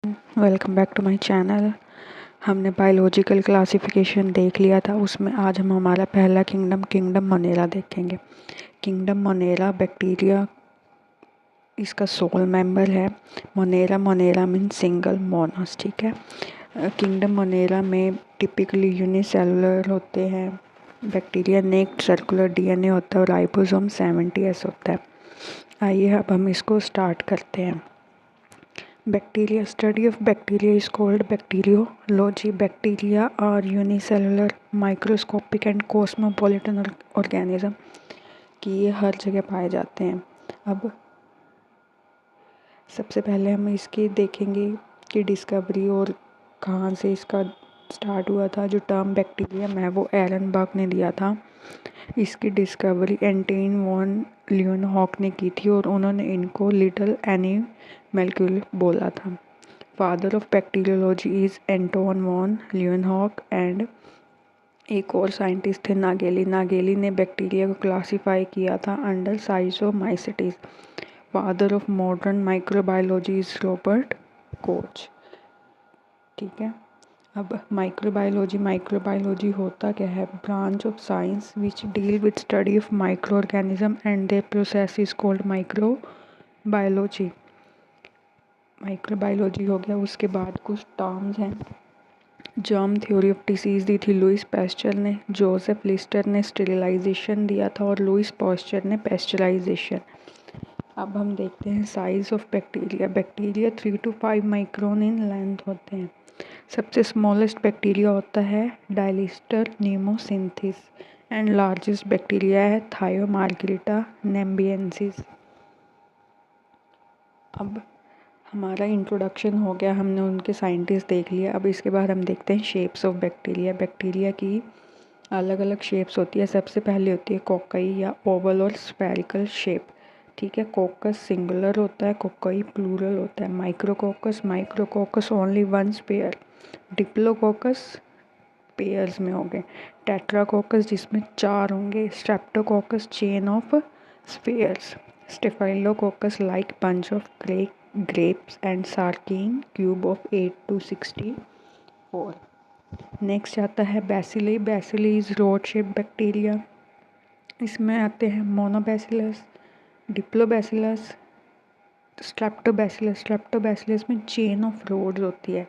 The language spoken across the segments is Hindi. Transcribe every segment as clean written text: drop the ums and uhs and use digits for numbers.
Welcome back to my channel. हमने बायोलॉजिकल क्लासिफिकेशन देख लिया था, उसमें आज हम हमारा पहला किंगडम मोनेरा देखेंगे। किंगडम मोनेरा बैक्टीरिया इसका सोल मेंबर है। मोनेरा मीन सिंगल मोनस, ठीक है। किंगडम मोनेरा में टिपिकली यूनिसेलुलर होते हैं बैक्टीरिया, नेक्ड सर्कुलर डीएनए होता है और राइबोसोम 70S होता है। आइए अब हम इसको स्टार्ट करते हैं। Bacteria, study of bacteria is called bacteriology. Bacteria are unicellular, microscopic and cosmopolitan organism कि ये हर जगह पाए जाते हैं। अब सबसे पहले हम इसकी देखेंगे कि डिस्कवरी और कहाँ से इसका स्टार्ट हुआ था। जो टर्म बैक्टीरियम है वो एरनबर्ग ने दिया था। इसकी डिस्कवरी एंटोइन वॉन ल्यूनहॉक ने की थी और उन्होंने इनको लिटिल एनिमल्क्यूल बोला था। Father of bacteriology is Anton van Leeuwenhoek and एक और साइंटिस्ट थे नागेली ने बैक्टीरिया को क्लासीफाई किया था under schizomycetes. Father of modern microbiology is Robert Koch, ठीक है। अब माइक्रोबायोलॉजी होता क्या है? Branch of science which deal with study of microorganism and their process is called microbiology. Microbiology हो गया। उसके बाद कुछ टर्म्स हैं। जर्म थ्योरी ऑफ डिसीज दी थी लुइस पैस्चर ने, जोसेफ लिस्टर ने स्टेरिलाइजेशन दिया था और लुइस पास्चर ने पेस्चराइजेशन। अब हम देखते हैं size of bacteria. Bacteria 3 to 5 micron in length होते हैं। सबसे स्मॉलेस्ट बैक्टीरिया होता है डायलिस्टर न्यूमोसिंथिस एंड लार्जेस्ट बैक्टीरिया है थायोमार्गरिटा नेम्बियंसिस। अब हमारा इंट्रोडक्शन हो गया, हमने उनके साइंटिस्ट देख लिया। अब इसके बाद हम देखते हैं शेप्स ऑफ बैक्टीरिया। बैक्टीरिया की अलग अलग शेप्स होती है। सबसे पहले होती है कोकाई या ओवल और स्फेरिकल शेप, ठीक है। कोकस सिंगुलर होता है, कोकाई प्लूरल होता है। Micrococcus only one pair. Diplococcus pairs में होंगे। टेट्राकोकस जिसमें 4 होंगे। Streptococcus chain of spheres. Staphylococcus like bunch of grapes and Sarkine cube of 8 to 64। Next आता है bacilli. Bacilli is rod shape bacteria. इसमें आते हैं मोनोबैसिलस, डिप्लोबैसिलस, स्ट्रेप्टोबैसिलस। स्ट्रेप्टोबैसिलस में चेन ऑफ रोड्स होती है।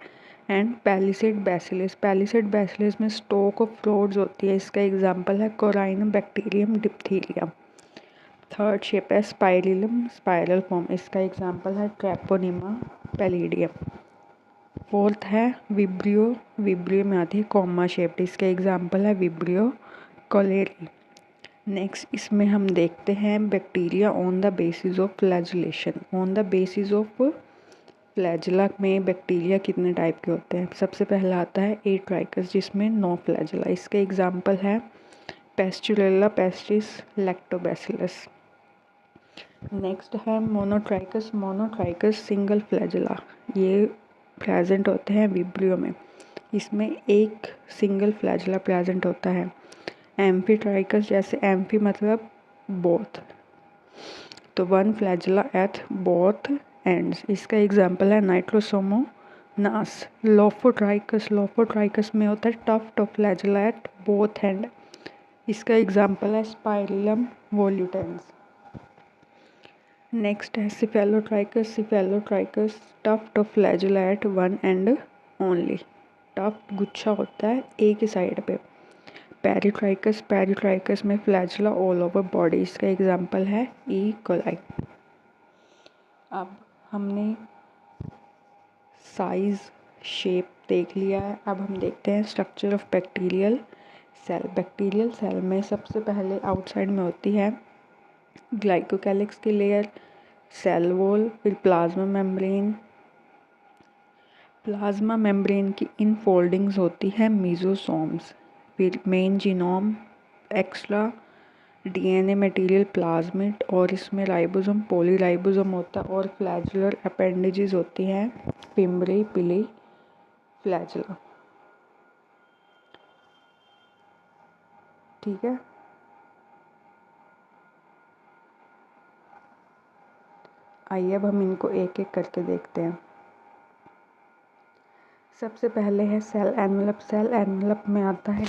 And palisade bacillus. Palisade bacillus में स्टोक ऑफ रोड्स होती है। इसका एग्जांपल है कोराइनम बैक्टीरियम डिप्थीरियम। थर्ड शेप है स्पाइरलम, स्पाइरल फॉर्म। इसका एग्जांपल है ट्रैपोनिमा पैलिडियम। फोर्थ है विब्रियो। विब्रियो में आती है कॉमा शेप। इसका एग्जांपल है विब्रियो कोलेरी। नेक्स्ट इसमें हम देखते हैं bacteria on the basis of flagellation. On the basis of flagella में बैक्टीरिया कितने टाइप के होते हैं? सबसे पहला आता है एट्राइकस जिसमें 9 फ्लैजिला। इसके एग्जांपल है पेस्चुरेला पेस्टिस, लैक्टोबैसिलस। नेक्स्ट है मोनोट्राइकस। मोनोट्राइकस सिंगल फ्लैजिला, ये प्रेजेंट होते हैं विब्रियो में। इसमें एक सिंगल फ्लैजिला प्रेजेंट होता है। एम्फीट्राइकस जैसे एम्फी मतलब बोथ, तो 1 फ्लैजिला एट बोथ एंड्स। इसका एग्जांपल है नाइट्रोसोमोनास। लोफोट्राइकस में होता है tuft of flagella at both end. इसका एग्जांपल है स्पाइरलम वोल्यूटेंस। नेक्स्ट है cephalotrichous tuft of flagella at 1 end only. Tuft गुच्छा होता है एक ही साइड पे। पेरिट्राइकस में फ्लैजिला ऑल ओवर बॉडी। इसका एग्जांपल है ई कोलाई। अब हमने साइज शेप देख लिया है। अब हम देखते हैं structure of bacterial cell. Bacterial cell में सबसे पहले आउटसाइड में होती है ग्लाइकोकैलिक्स की लेयर, सेल वॉल, फिर प्लाज्मा मेम्ब्रेन। प्लाज्मा मेम्ब्रेन की इन फोल्डिंग्स होती है मीजोसोम्स। फिर main genome, extra DNA material plasmid और इसमें राइबोसोम पॉलीराइबोसोम होता है और फ्लैजुलर अपेंडेजेस होती हैं पिम्बरी पिली फ्लैजुला, ठीक है। आइए अब हम इनको एक एक करके देखते हैं। सबसे पहले है सेल एनवेलप। सेल एनवेलप में आता है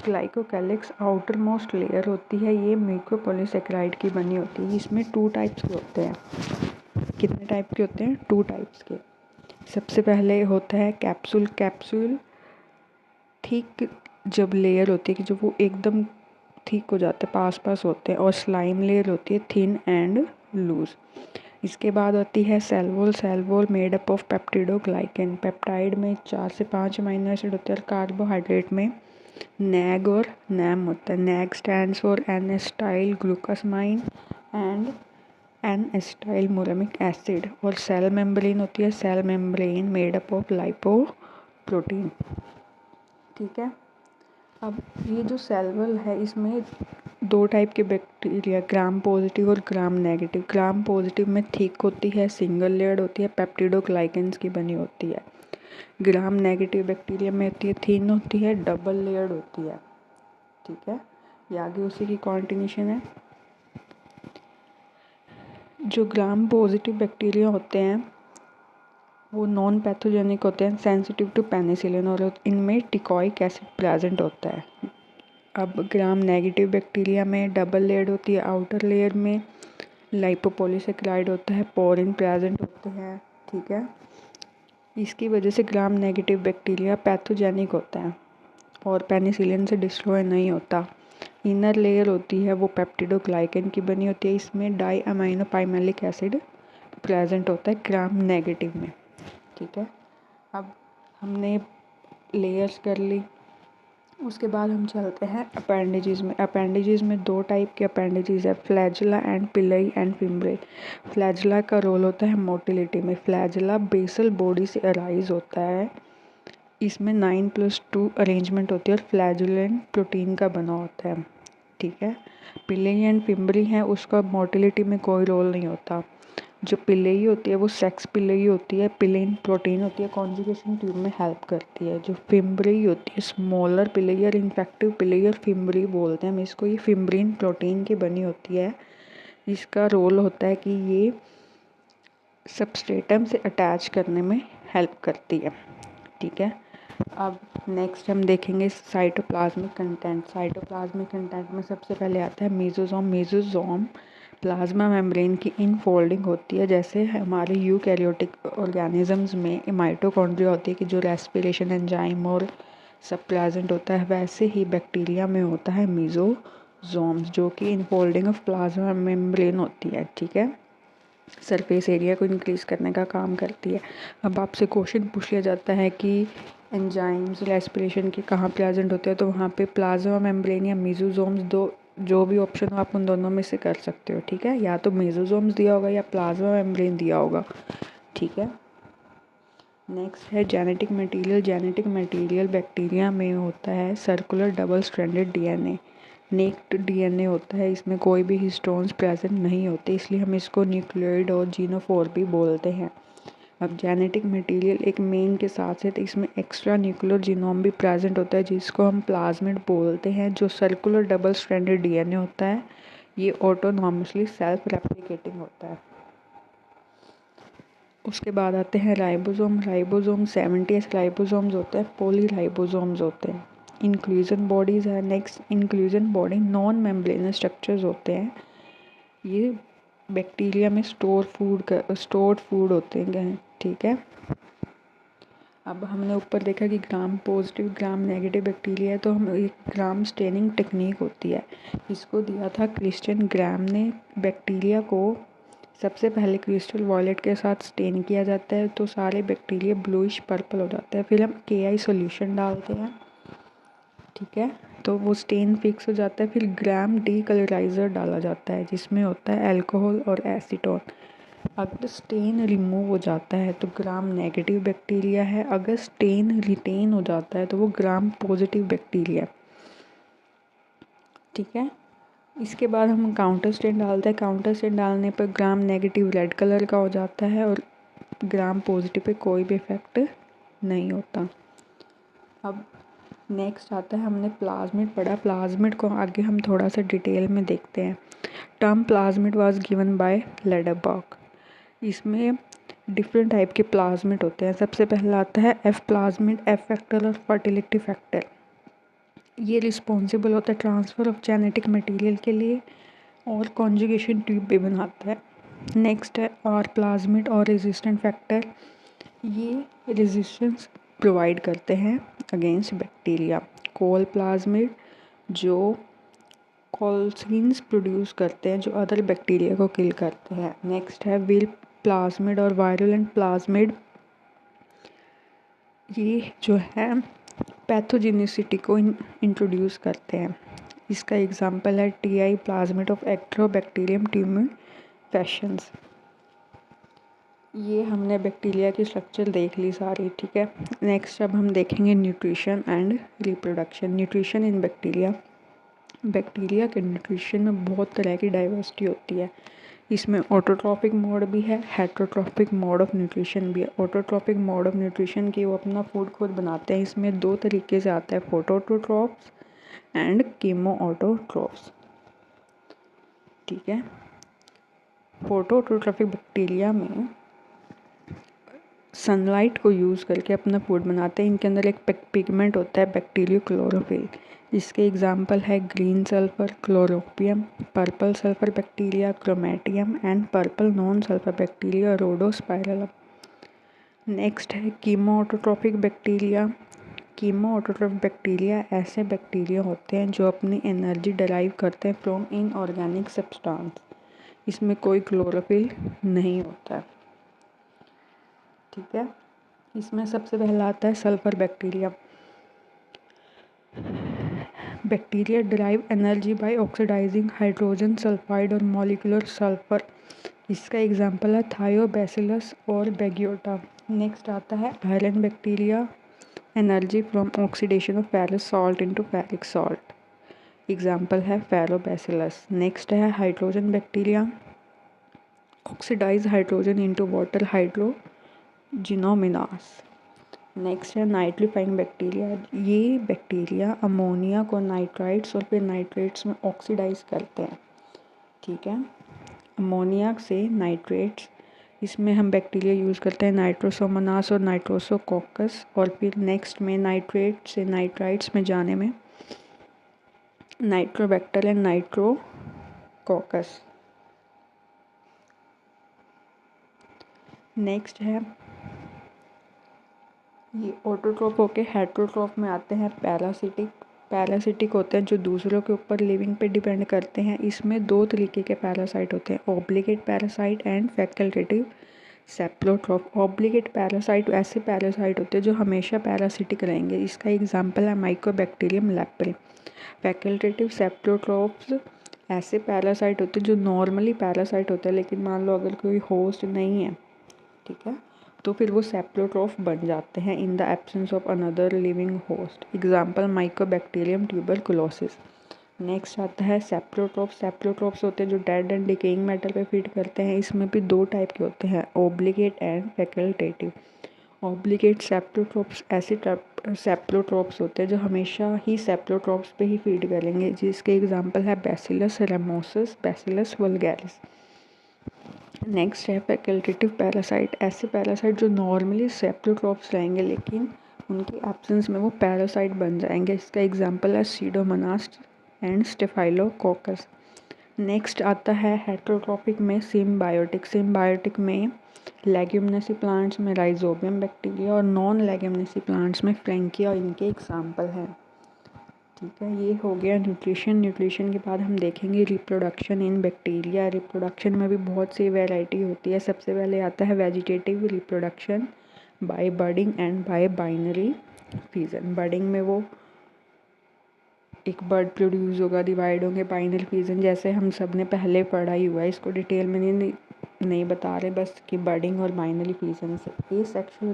ग्लाइकोकैलिक्स आउटर मोस्ट लेयर होती है, ये म्यूकोपॉलीसेकेराइड की बनी होती है। इसमें 2 टाइप्स के होते हैं। कितने टाइप के होते हैं? 2 टाइप्स के। सबसे पहले होता है कैप्सूल थिक जब लेयर होती है कि जब वो एकदम थिक हो जाते हैं, पास होते हैं, और स्लाइम लेयर होती है थिन एंड लूज। इसके बाद होती है cell wall made up of peptidoglycan. Peptide में 4 से 5 अमीनो एसिड होते हैं और कार्बोहाइड्रेट में नैग और नैम होता है। NAG stands for N acetyl glucosamine and N acetyl muramic acid. और सेल मेम्ब्रेन होती है, cell membrane made up of lipoprotein. ठीक है। अब ये जो सेल वॉल है, इसमें 2 टाइप के बैक्टीरिया, ग्राम पॉजिटिव और ग्राम नेगेटिव। ग्राम पॉजिटिव में थिक होती है, सिंगल लेयर्ड होती है, पेप्टिडोग्लाइकेंस की बनी होती है। ग्राम नेगेटिव बैक्टीरिया में होती है, थिन होती है, डबल लेयर्ड होती है। ठीक है, ये आगे उसी की कॉन्टिन्यूशन है। जो ग्राम पॉजिटिव बैक्टीरिया होते हैं वो नॉन पैथोजेनिक होते हैं, सेंसिटिव टू पेनिसिलिन, और इनमें टिकॉइक एसिड प्रेजेंट होता है। अब ग्राम नेगेटिव बैक्टीरिया में डबल लेयर्ड होती है, आउटर लेयर में लाइपोपॉलीसेकेराइड होता है, पोरिन प्रेजेंट होते हैं। ठीक है, इसकी वजह से ग्राम नेगेटिव बैक्टीरिया पैथोजेनिक होता है और पेनिसिलिन से डिस्ट्रॉय नहीं होता। इनर लेयर होती है वो पेप्टिडोग्लाइकेन की बनी होती है, इसमें diaminopimelic acid present होता है ग्राम नेगेटिव में। ठीक है, अब हमने लेयर्स कर ली, उसके बाद हम चलते हैं अपेंडेजेस में। अपेंडेजेस में 2 टाइप के अपेंडेजेस है, फ्लैजुला एंड पिलाई एंड फिम्ब्रे। फ्लैजुला का रोल होता है मोटिलिटी में। फ्लैजुला बेसल बॉडी से अराइज होता है, इसमें 9+2 अरेंजमेंट होती है और फ्लैजुलेंट प्रोटीन का बना होता है। ठीक है, पिलाई एंड फिम्ब्री है, उसका मोटिलिटी में कोई रोल नहीं होता। जो पिलाई होती है वो सेक्स पिलाई होती है, पिलेन प्रोटीन होती है, कॉन्जुगेशन ट्यूब में हेल्प करती है। जो फिम्ब्री होती है स्मॉलर पिलाई और इन्फेक्टिव पिलाई और फिम्ब्री बोलते हैं हम इसको, ये फिम्ब्रीन प्रोटीन की बनी होती है। इसका रोल होता है कि ये सबस्ट्रेटम से अटैच करने में हेल्प करती है। ठीक है, अब नेक्स्ट हम देखेंगे साइटोप्लाज्मिक कंटेंट। साइटोप्लाज्मिक कंटेंट में सबसे पहले आता है मेसोसोम। मेसोसोम प्लाज्मा मेम्ब्रेन की इनफोल्डिंग होती है, जैसे हमारे यूकैरियोटिक ऑर्गेनिजम्स में माइटोकॉन्ड्रिया होती है कि जो रेस्पिरेशन एंजाइम और सब प्रेजेंट होता है, वैसे ही बैक्टीरिया में होता है मेसोसोम्स, जो कि इनफोल्डिंग ऑफ प्लाज्मा मेम्ब्रेन होती है। ठीक है, सरफेस एरिया को इंक्रीज करने का काम करती है। अब आपसे क्वेश्चन पूछ लिया जाता है कि एंजाइम्स रेस्पिरेशन के कहाँ प्रेजेंट होते हैं, तो वहाँ पे प्लाज्मा मेम्ब्रेन या मेसोसोम्स, दो जो भी ऑप्शन हो आप उन दोनों में से कर सकते हो। ठीक है, या तो मेसोसोम्स दिया होगा या प्लाज्मा मेम्ब्रेन दिया होगा। ठीक है, नेक्स्ट है genetic material. Genetic material bacteria में होता है circular double stranded DNA, naked DNA होता है, इसमें कोई भी हिस्टोन्स प्रेजेंट नहीं होते, इसलिए हम इसको न्यूक्लियोइड और जीनोफोर भी बोलते हैं। अब जेनेटिक मटेरियल एक मेन के साथ साथ इसमें एक्स्ट्रा न्यूक्लियर जीनोम भी प्रेजेंट होता है, जिसको हम प्लाज्मिड बोलते हैं। जो सर्कुलर डबल स्ट्रैंडेड डीएनए होता है ये ऑटोनॉमसली सेल्फ रेप्लिकेटिंग होता है। उसके बाद आते हैं राइबोसोम। राइबोसोम 70 राइबोसोम्स होते हैं, पॉलीराइबोसोम्स होते हैं। इंक्लूजन बॉडीज है। Next, inclusion body non membranes structures होते हैं, ये बैक्टीरिया में स्टोर्ड फूड होते हैं। ठीक है, अब हमने ऊपर देखा कि gram positive gram negative bacteria है, तो हम एक ग्राम स्टेनिंग टेक्निक होती है, इसको दिया था क्रिश्चियन ग्राम ने। बैक्टीरिया को सबसे पहले क्रिस्टल वॉयलेट के साथ स्टेन किया जाता है, तो सारे बैक्टीरिया ब्लूइश पर्पल हो जाते हैं। फिर हम KI सॉल्यूशन डालते हैं। ठीक है, तो वो स्टेन फिक्स हो जाता है। फिर ग्राम डीकलराइज़र डाला जाता है, जिसमें होता है अल्कोहल और एसीटोन। अगर स्टेन रिमूव हो जाता है तो ग्राम नेगेटिव बैक्टीरिया है, अगर स्टेन रिटेन हो जाता है तो वो ग्राम पॉजिटिव बैक्टीरिया है। ठीक है, इसके बाद हम काउंटर स्टेन डालते हैं। काउंटर स्टेन डालने पर ग्राम नेगेटिव रेड कलर का हो जाता है और ग्राम पॉजिटिव पे कोई भी इफेक्ट नहीं होता। अब नेक्स्ट आता है, हमने प्लाज्मिड पढ़ा। प्लाज्मिड को आगे हम थोड़ा सा डिटेल में देखते हैं। Term plasmid was given by Lederberg. इसमें डिफरेंट टाइप के प्लाज्मिड होते हैं। सबसे पहला आता है एफ प्लाज्मिड, एफ फैक्टर और फर्टिलिटी फैक्टर। ये रिस्पॉन्सिबल होता है ट्रांसफ़र ऑफ जेनेटिक मटेरियल के लिए और कॉन्जुगेशन ट्यूब भी बनाता है। नेक्स्ट है आर प्लाज्मिड और रेजिस्टेंट फैक्टर। ये रेजिस्टेंस प्रोवाइड करते हैं अगेंस्ट बैक्टीरिया। कोल प्लाज्मिड जो कोल्सिन्स प्रोड्यूस करते हैं जो अदर बैक्टीरिया को किल करते हैं। नेक्स्ट है विल प्लाज्मिड और वायरुलेंट प्लाज्मिड। ये जो है पैथोजेनिसिटी को इंट्रोड्यूस करते हैं। इसका एग्जांपल है टीआई प्लाज्मिड ऑफ एक्ट्रोबैक्टीरियम ट्यूमेफेशंस। ये हमने बैक्टीरिया की स्ट्रक्चर देख ली सारी, ठीक है। नेक्स्ट अब हम देखेंगे nutrition and reproduction. Nutrition in bacteria. Bacteria के न्यूट्रिशन में बहुत तरह की डाइवर्सिटी होती है। इसमें ऑटोट्रॉपिक मोड भी है, हेटरोट्रॉपिक मोड ऑफ न्यूट्रिशन भी है। ऑटोट्रॉपिक मोड ऑफ न्यूट्रिशन की वो अपना फूड खुद बनाते हैं। इसमें दो तरीके से आता है, फोटोऑटोट्रॉप्स एंड कीमोऑटोट्रॉप्स, ठीक है। फोटोऑटोट्रॉपिक बैक्टीरिया में सनलाइट को यूज़ करके अपना फूड बनाते हैं। इनके अंदर एक पिगमेंट होता है बैक्टीरियो क्लोरोफिल। इसके एग्जांपल है green sulphur Chlorobium, purple sulphur bacteria Chromatium and purple non sulphur bacteria Rhodospirillum. Next है कीमोऑटोट्रॉपिक बैक्टीरिया। कीमोऑटोट्रॉपिक बैक्टीरिया ऐसे बैक्टीरिया होते हैं जो अपनी एनर्जी डराइव करते हैं फ्रॉम इनऑर्गेनिक सब्सटेंस। इसमें कोई क्लोरोफिल नहीं होता है, ठीक है। इसमें सबसे पहला आता है sulphur bacteria. Bacteria derive energy by oxidising hydrogen sulphide और मॉलिक्यूलर सल्फर। इसका एग्जांपल है थायोबैसिलस और बेगियोटा। नेक्स्ट आता है iron bacteria, energy from oxidation of ferrous salt into ferric salt. Example है फेरोबैसिलस। नेक्स्ट है hydrogen bacteria, oxidise hydrogen into water Hydrogenomonas. Next है नाइट्रीफाइंग बैक्टीरिया। ये बैक्टीरिया अमोनिया को नाइट्राइट्स और फिर नाइट्रेट्स में ऑक्सीडाइज करते हैं, ठीक है। अमोनिया से नाइट्रेट्स, इसमें हम बैक्टीरिया यूज़ करते हैं नाइट्रोसोमोनास और नाइट्रोसोकोकस। और फिर नेक्स्ट में नाइट्रेट से नाइट्राइट्स में जाने में नाइट्रोबैक्टर एंड नाइट्रोकोकस। नेक्स्ट है ये ऑटोट्रॉप होके हेटरोट्रॉप में आते हैं पैरासिटिक। पैरासिटिक होते हैं जो दूसरों के ऊपर लिविंग पे डिपेंड करते हैं। इसमें दो तरीके के पैरासाइट होते हैं, obligate parasite and facultative saprotroph. Obligate parasite ऐसे पैरासाइट होते हैं जो हमेशा पैरासिटिक रहेंगे। इसका एग्जांपल है माइकोबैक्टीरियम लेप्रे। फैकल्टेटिव सेप्लोट्रॉप्स ऐसे पैरासाइट होते हैं जो नॉर्मली पैरासाइट होते हैं, लेकिन मान लो अगर कोई होस्ट नहीं है, ठीक है, तो फिर वो सेप्लोट्रॉफ बन जाते हैं in the absence of another living host. Example Mycobacterium tuberculosis. Next आता है सेप्लोट्रॉप। सेप्लोट्रॉप्स होते हैं जो डेड एंड डिकेइंग मैटर पे फीड करते हैं। इसमें भी दो टाइप के होते हैं, ऑब्लिगेट एंड फैकल्टेटिव। ऑब्लिगेट सेप्लोट्रॉप्स ऐसे सेप्लोट्रॉप्स होते हैं जो हमेशा ही सेप्लोट्रॉप्स पे ही फीड करेंगे, जिसके एग्जांपल है बैसिलस रेमोसस, बैसिलस वल्गैरिस। नेक्स्ट है फैकल्टेटिव पैरासाइट। ऐसे पैरासाइट जो नॉर्मली सेप्लोट्रॉप्स रहेंगे लेकिन उनकी एब्सेंस में वो पैरासाइट बन जाएंगे। इसका एग्जांपल है सीडोमोनास एंड स्टेफाइलोकोकस। नेक्स्ट आता है हेटरोट्रॉपिक में सिम्बायोटिक। सिम्बायोटिक में लेग्यूमिनेसी प्लांट्स में राइजोबियम बैक्टीरिया और नॉन लेग्यूमिनेसी प्लांट्स में फ्रैंकिया इनके एग्जाम्पल हैं, ठीक है। ये हो गया न्यूट्रिशन। न्यूट्रिशन के बाद हम देखेंगे रिप्रोडक्शन इन बैक्टीरिया। रिप्रोडक्शन में भी बहुत सी वैरायटी होती है। सबसे पहले आता है vegetative reproduction by budding and bye binary fission. Budding में वो एक बर्ड प्रोड्यूस होगा, डिवाइड होंगे। बाइनरी फिजन जैसे हम सब ने पहले पढ़ा ही हुआ है, इसको डिटेल में नहीं बता रहे, बस कि बडिंग और बाइनरी फिजन से। Asexual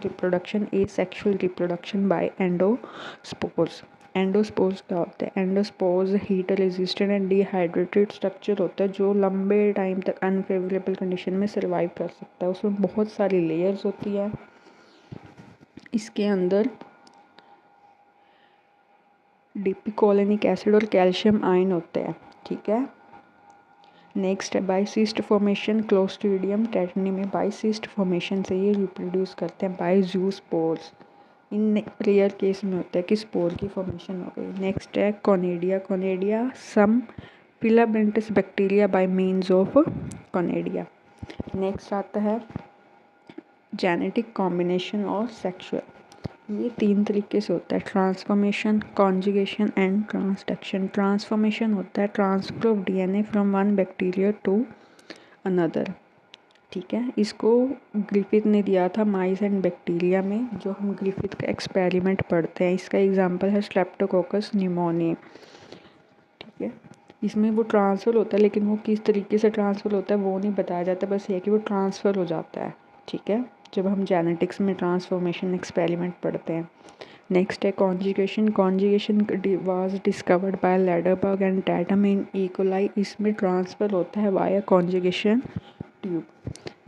reproduction by endospores. Endospores क्या होते हैं? Endospores heat resistant and dehydrated structure होता है जो लंबे टाइम तक अनफेवरेबल कंडीशन में सर्वाइव कर सकता है। उसमें बहुत सारी लेयर्स होती है। इसके अंदर डिपिकोलिनिक एसिड और कैल्शियम आयन होते हैं, ठीक है। नेक्स्ट है बाइसिस्ट फॉर्मेशन, क्लोस्ट्रीडियम टेट्रानियम में बाइसिस्ट फॉर्मेशन से ये रिप्रोड्यूस करते हैं बाय ज़ूस्पोर्स। इन रेयर केस में होता है कि स्पोर की फॉर्मेशन हो गई। नेक्स्ट है conidia, conidia some filamentous bacteria by means of conidia. Next आता है जेनेटिक कॉम्बिनेशन और सेक्सुअल। ये 3 तरीके से होता है, transformation, conjugation and transduction. Transformation होता है transfer of DNA from one bacteria to another. ठीक है, इसको ग्रिफिथ ने दिया था माइस एंड बैक्टीरिया में, जो हम ग्रिफिथ का एक्सपेरिमेंट पढ़ते हैं। इसका एग्जांपल है स्ट्रेप्टोकोकस न्यूमोनिया। ठीक है, इसमें वो ट्रांसफ़र होता है, लेकिन वो किस तरीके से ट्रांसफ़र होता है वो नहीं बताया जाता, बस ये कि वो ट्रांसफ़र हो जाता है। ठीक है, जब हम जेनेटिक्स में ट्रांसफॉर्मेशन एक्सपेरिमेंट पढ़ते हैं। नेक्स्ट है conjugation, conjugation was discovered by Lederberg and Tatum in E coli. इसमें ट्रांसफ़र होता है वाया कॉन्जुगेशन ट्यूब।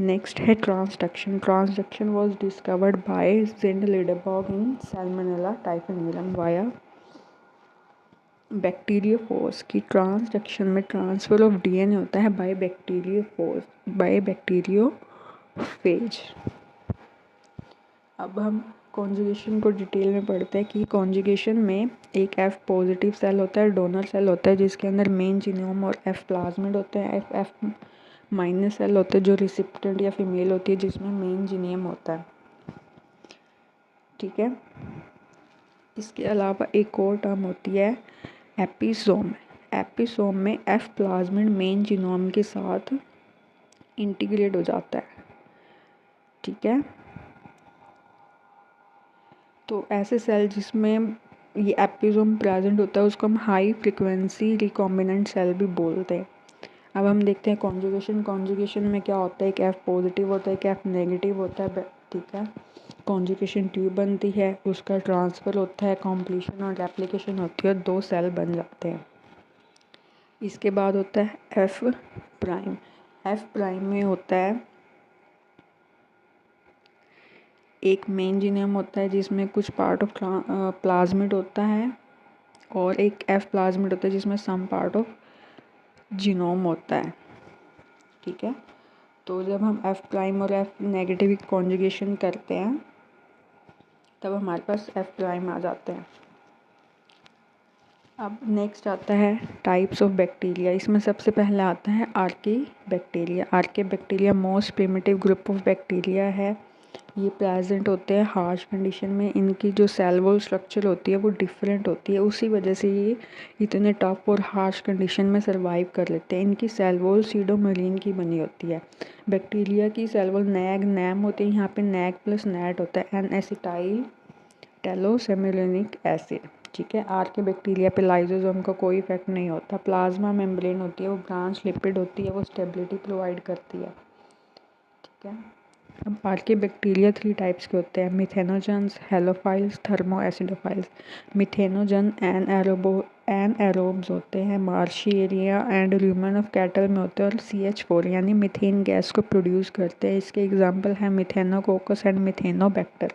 नेक्स्ट है transduction, transduction was discovered by Zinder Lederberg in Salmonella typhimurium via bacteriophages. की ट्रांसडक्शन में ट्रांसफर ऑफ डीएनए होता है बाय बैक्टीरियोफोर्स, बाय बैक्टीरियोफेज। अब हम कॉन्जुगेशन को डिटेल में पढ़ते हैं कि कॉन्जुगेशन में एक F पॉजिटिव सेल होता है, डोनर सेल होता है जिसके अंदर मेन जीनोम और F प्लाज्मिड होते हैं। F माइनस सेल होते हैं जो रिसिप्टेंट या फीमेल होती है जिसमें मेन जीनियम होता है। ठीक है, इसके अलावा एक और टर्म होती है एपिसोम। एपिसोम में F प्लाज्मिड मेन जीनोम के साथ इंटीग्रेट हो जाता है। ठीक है, तो ऐसे सेल जिसमें ये एपिसोम प्रेजेंट होता है उसको हम हाई फ्रिक्वेंसी रिकॉम्बिनेंट सेल भी बोलते हैं। अब हम देखते हैं कॉन्जुगेशन। कॉन्जुगेशन में क्या होता है, एक F पॉजिटिव होता है, एक F नेगेटिव होता है। ठीक है, कॉन्जुगेशन ट्यूब बनती है, उसका ट्रांसफ़र होता है, कॉम्प्लीशन और रेप्लिकेशन होती है, 2 सेल बन जाते हैं। इसके बाद होता है F प्राइम। F प्राइम में होता है एक मेन जीनोम होता है जिसमें कुछ पार्ट ऑफ प्लाज्मिड होता है, और एक F प्लाज्मिड होता है जिसमें सम पार्ट ऑफ जीनोम होता है। ठीक है, तो जब हम F प्राइम और F नेगेटिव की कॉन्जुगेशन करते हैं तब हमारे पास F प्राइम आ जाते हैं। अब नेक्स्ट आता है टाइप्स ऑफ बैक्टीरिया। इसमें सबसे पहले आता है Archie bacteria. Archie bacteria most primitive group of bacteria है। ये प्रेजेंट होते हैं हार्श कंडीशन में। इनकी जो सेल वॉल स्ट्रक्चर होती है वो डिफरेंट होती है, उसी वजह से ये इतने टफ और हार्श कंडीशन में सर्वाइव कर लेते हैं। इनकी सेल वॉल सीडोमेरीन की बनी होती है। बैक्टीरिया की सेल वॉल नैग नैम होती है, यहाँ पे नैग प्लस नैट होता है, एन एसिटाइल टेलोसेमिलोनिक एसिड। ठीक है, आर के बैक्टीरिया पे लाइसोसोम का कोई इफेक्ट नहीं होता। प्लाज्मा मेम्ब्रेन होती है, वो ब्रांच लिपिड होती है, वो स्टेबिलिटी प्रोवाइड करती है। ठीक है, अब आर के बैक्टीरिया 3 टाइप्स के होते हैं, मिथेनोजन्स, हेलोफाइल्स, थर्मो एसिडोफाइल्स। मिथेनोजन एनएरोब्स होते हैं, marshy area and lumen of cattle में होते हैं, और CH4 यानी मीथेन गैस को प्रोड्यूस करते हैं। इसके एग्जाम्पल है Methanococcus and Methanobacter.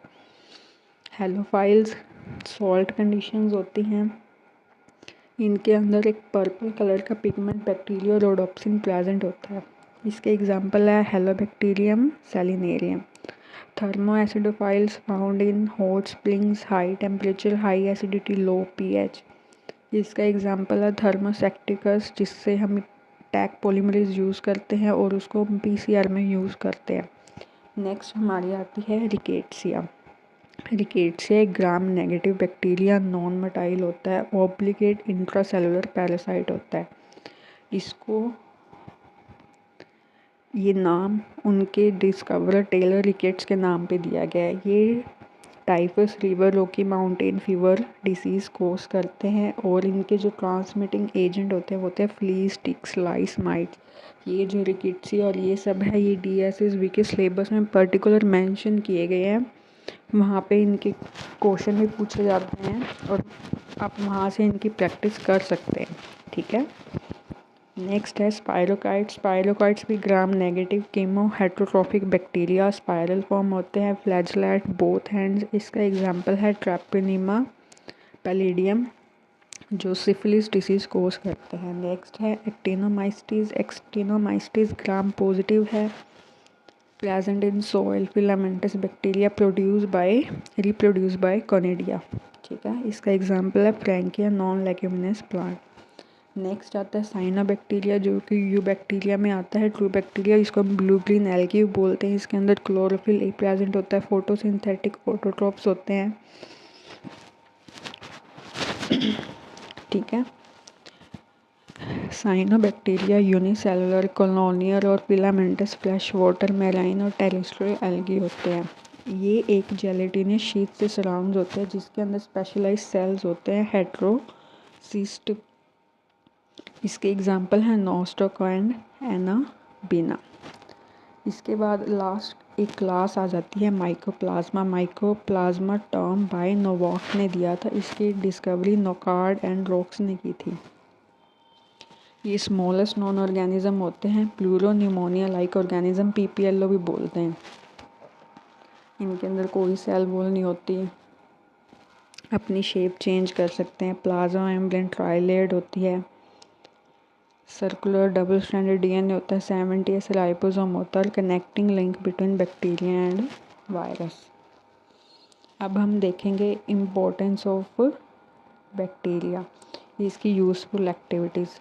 Halophiles salt conditions होती हैं, इनके अंदर एक पर्पल कलर का पिगमेंट बैक्टीरिया रोडोप्सिन प्रेजेंट होता है। इसके एग्जाम्पल है Halobacterium salinarium. Thermoacidophiles found in hot springs, high temperature, high acidity, low pH। इसका एग्जाम्पल है थर्मोसेक्टिकस, जिससे हम टैग पॉलीमरेज यूज़ करते हैं और उसको PCR में यूज़ करते हैं। नेक्स्ट हमारी आती है रिकेट्सिया। रिकेट्सिया एक gram negative bacteria, non motile होता है, ऑब्लिगेट इंट्रासेलुलर पैरासाइट होता है। इसको ये नाम उनके डिस्कवरर टेलर रिकेट्स के नाम पे दिया गया है। ये typhus river Rocky Mountain fever diseases cause करते हैं, और इनके जो ट्रांसमिटिंग एजेंट होते हैं वो होते हैं फ्लीज, टिक्स, लाइस, माइट्स। ये जो रिकेट्सिया और ये सब है, ये DSSB के सिलेबस में पर्टिकुलर मेंशन किए गए हैं। वहाँ पे इनके क्वेश्चन भी पूछे जाते हैं और आप वहाँ से इनकी प्रैक्टिस कर सकते हैं। ठीक है, नेक्स्ट है स्पाइरोकाइट्स। स्पाइरोकाइट्स भी gram negative chemo heterotrophic bacteria, spiral form होते हैं, फ्लैजलैट बोथ हैंड्स। इसका एग्जांपल है ट्रैपेनीमा पैलिडियम, जो सिफिलिस डिसीज़ कोज करते हैं। नेक्स्ट है एक्टिनोमाइसिस। एक्टिनोमाइसिस ग्राम पॉजिटिव है, present in soil filamentous bacteria reproduce by conidia. ठीक है, इसका एग्जांपल है Frankia non leguminous plant. Next आता है साइनोबैक्टीरिया, जो कि यू बैक्टीरिया में आता है। ट्रू बैक्टीरिया, इसको हम ब्लू ग्रीन एल्गी बोलते हैं। इसके अंदर क्लोरोफिल प्रेजेंट होता है, फोटोसिंथेटिक ऑटोट्रोप्स होते हैं। ठीक है, साइनोबैक्टीरिया यूनिसेलुलर, कॉलोनियल और फिलामेंटस फ्लैश वाटर, मैराइन और टेरेस्ट्रियल एल्गी होते हैं। ये एक जेलेटिनस शीट से सराउंड होते हैं, जिसके अंदर स्पेशलाइज्ड सेल्स होते हैं, हेटेरोसिस्ट। इसके एग्जांपल हैं नोस्टोक एंड एनाबीना। इसके बाद लास्ट एक क्लास आ जाती है mycoplasma. Mycoplasma term by Novak ने दिया था, इसकी डिस्कवरी नोकार्ड एंड रोक्स ने की थी। ये स्मॉलेस्ट नॉन ऑर्गेनिज्म होते हैं, प्लूरोन्यूमोनिया लाइक ऑर्गेनिज्म, पीपीएलओ भी बोलते हैं। इनके अंदर कोई सेल वॉल नहीं होती, अपनी शेप चेंज कर सकते हैं। प्लाज्मा मेम्ब्रेन ट्राइलेड होती है, सर्कुलर डबल स्ट्रैंडेड डीएनए होता है, 70s राइबोसोम होता है, connecting link between bacteria and virus. अब हम देखेंगे इम्पोर्टेंस ऑफ बैक्टीरिया, इसकी यूज़फुल एक्टिविटीज़।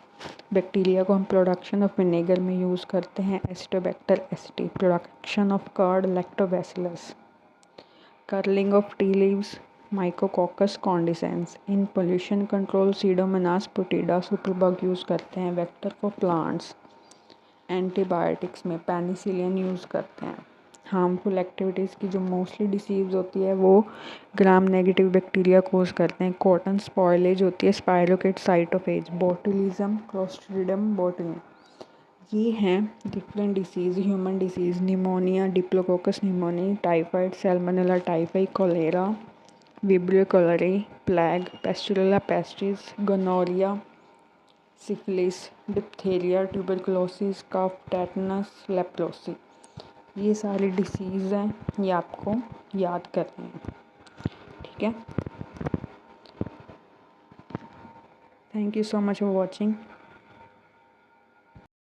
बैक्टीरिया को हम प्रोडक्शन ऑफ विनेगर में यूज़ करते हैं, Acetobacter aceti, production of curd, Lactobacillus, curing of tea leaves, Micrococcus candisans. In pollution control Pseudomonas putida superbug use करते हैं। वेक्टर फॉर प्लांट्स, एंटीबायोटिक्स में पेनिसिलिन यूज़ करते हैं। हार्मफुल एक्टिविटीज़ की जो मोस्टली डिसीज़ होती है वो ग्राम नेगेटिव बैक्टीरिया कोज करते हैं। कॉटन स्पॉयलेज होती है, स्पाइरोकेट साइटोफेज, बोटुलिज्म, क्लोस्ट्रिडियम बोटुलिन। ये हैं different diseases, human diseases, pneumonia, Diplococcus pneumoniae, typhoid, Salmonella typhi, cholera, Vibrio cholerae, plague, Pasteurella pestis, gonorrhoea, syphilis, diphtheria, tuberculosis, cough, tetanus, leprosy. ये सारी डिसीज़ हैं, ये आपको याद करनी है। ठीक है, thank you so much for watching.